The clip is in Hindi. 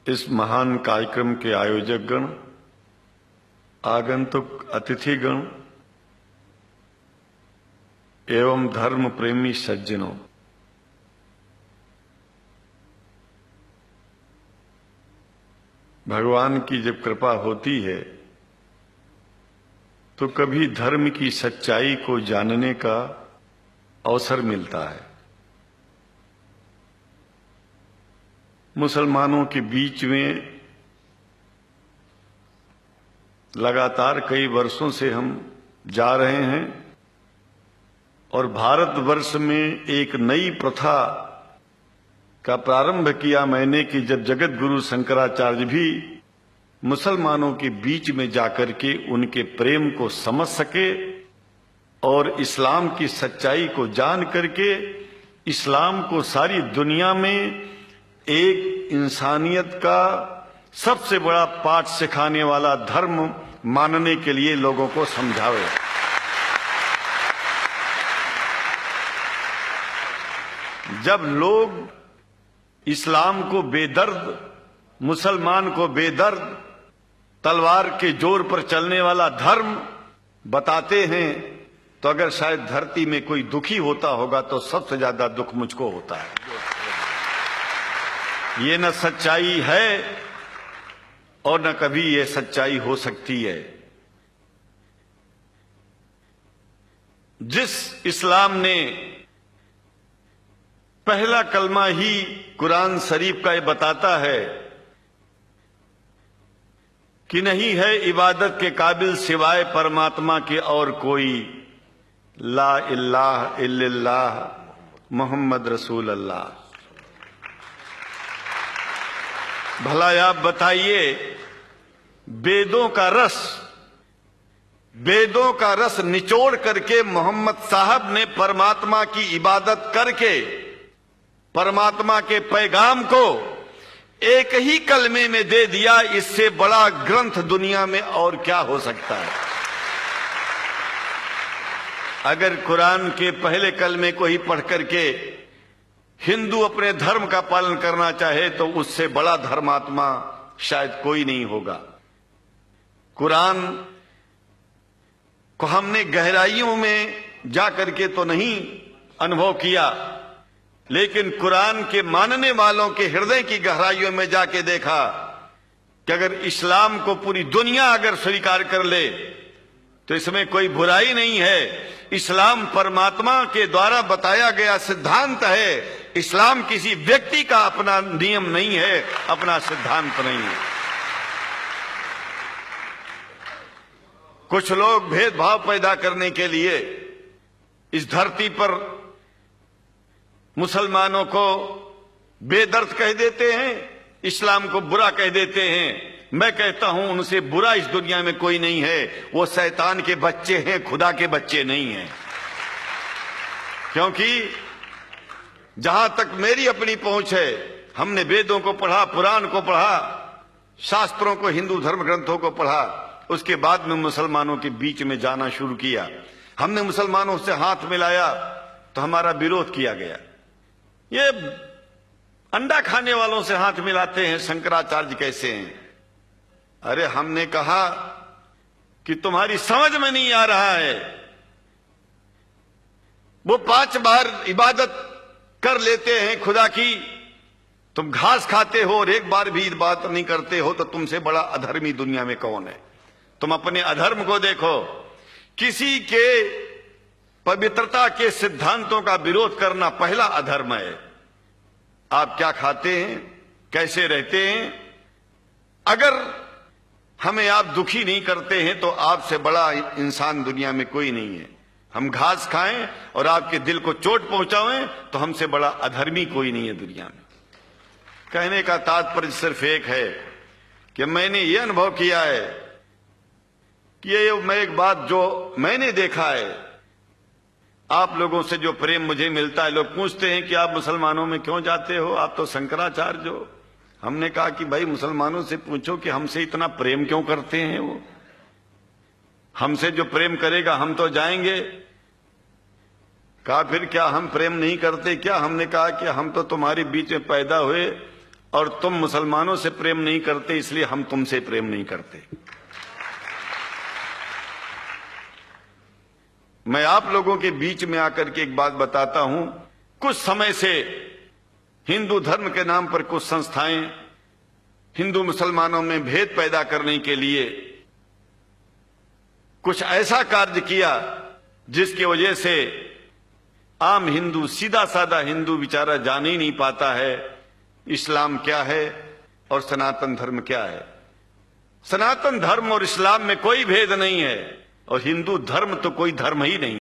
इस महान कार्यक्रम के आयोजक गण, आगंतुक अतिथिगण एवं धर्म प्रेमी सज्जनों, भगवान की जब कृपा होती है तो कभी धर्म की सच्चाई को जानने का अवसर मिलता है। मुसलमानों के बीच में लगातार कई वर्षों से हम जा रहे हैं और भारतवर्ष में एक नई प्रथा का प्रारंभ किया मैंने कि जब जगत गुरु शंकराचार्य भी मुसलमानों के बीच में जाकर के उनके प्रेम को समझ सके और इस्लाम की सच्चाई को जान करके इस्लाम को सारी दुनिया में एक इंसानियत का सबसे बड़ा पाठ सिखाने वाला धर्म मानने के लिए लोगों को समझावे। जब लोग इस्लाम को बेदर्द, मुसलमान को बेदर्द, तलवार के जोर पर चलने वाला धर्म बताते हैं तो अगर शायद धरती में कोई दुखी होता होगा तो सबसे ज्यादा दुख मुझको होता है। ये न सच्चाई है और न कभी ये सच्चाई हो सकती है। जिस इस्लाम ने पहला कलमा ही कुरान शरीफ का ये बताता है कि नहीं है इबादत के काबिल सिवाय परमात्मा के और कोई, ला इलाहा इल्लल्लाह मोहम्मद रसूल अल्लाह। भला आप बताइए, वेदों का रस निचोड़ करके मोहम्मद साहब ने परमात्मा की इबादत करके परमात्मा के पैगाम को एक ही कलमे में दे दिया। इससे बड़ा ग्रंथ दुनिया में और क्या हो सकता है। अगर कुरान के पहले कलमे को ही पढ़ करके हिंदू अपने धर्म का पालन करना चाहे तो उससे बड़ा धर्मात्मा शायद कोई नहीं होगा। कुरान को हमने गहराइयों में जाकर के तो नहीं अनुभव किया, लेकिन कुरान के मानने वालों के हृदय की गहराइयों में जाके देखा कि अगर इस्लाम को पूरी दुनिया अगर स्वीकार कर ले तो इसमें कोई बुराई नहीं है। इस्लाम परमात्मा के द्वारा बताया गया सिद्धांत है। इस्लाम किसी व्यक्ति का अपना नियम नहीं है, अपना सिद्धांत नहीं है। कुछ लोग भेदभाव पैदा करने के लिए इस धरती पर मुसलमानों को बेदर्द कह देते हैं, इस्लाम को बुरा कह देते हैं। मैं कहता हूं उनसे बुरा इस दुनिया में कोई नहीं है। वो शैतान के बच्चे हैं, खुदा के बच्चे नहीं हैं। क्योंकि जहां तक मेरी अपनी पहुंच है, हमने वेदों को पढ़ा, पुराण को पढ़ा, शास्त्रों को, हिंदू धर्म ग्रंथों को पढ़ा। उसके बाद में मुसलमानों के बीच में जाना शुरू किया। हमने मुसलमानों से हाथ मिलाया तो हमारा विरोध किया गया। ये अंडा खाने वालों से हाथ मिलाते हैं, शंकराचार्य कैसे हैं? अरे हमने कहा कि तुम्हारी समझ में नहीं आ रहा है। वो 5 बार इबादत कर लेते हैं खुदा की, तुम घास खाते हो और एक बार भी इबादत नहीं करते हो, तो तुमसे बड़ा अधर्मी दुनिया में कौन है? तुम अपने अधर्म को देखो। किसी के पवित्रता के सिद्धांतों का विरोध करना पहला अधर्म है। आप क्या खाते हैं, कैसे रहते हैं, अगर हमें आप दुखी नहीं करते हैं तो आपसे बड़ा इंसान दुनिया में कोई नहीं है। हम घास खाएं और आपके दिल को चोट पहुंचाएं तो हमसे बड़ा अधर्मी कोई नहीं है दुनिया में। कहने का तात्पर्य सिर्फ एक है कि मैंने ये अनुभव किया है कि ये मैं एक बात जो मैंने देखा है, आप लोगों से जो प्रेम मुझे मिलता है, लोग पूछते हैं कि आप मुसलमानों में क्यों जाते हो, आप तो शंकराचार्य हो। हमने कहा कि भाई मुसलमानों से पूछो कि हमसे इतना प्रेम क्यों करते हैं। वो हमसे जो प्रेम करेगा हम तो जाएंगे। कहा फिर क्या हम प्रेम नहीं करते क्या? हमने कहा कि हम तो तुम्हारे बीच में पैदा हुए और तुम मुसलमानों से प्रेम नहीं करते, इसलिए हम तुमसे प्रेम नहीं करते। मैं आप लोगों के बीच में आकर के एक बात बताता हूं। कुछ समय से हिंदू धर्म के नाम पर कुछ संस्थाएं हिंदू मुसलमानों में भेद पैदा करने के लिए कुछ ऐसा कार्य किया जिसकी वजह से आम हिंदू, सीधा साधा हिंदू बेचारा जान ही नहीं पाता है इस्लाम क्या है और सनातन धर्म क्या है। सनातन धर्म और इस्लाम में कोई भेद नहीं है, और हिंदू धर्म तो कोई धर्म ही नहीं।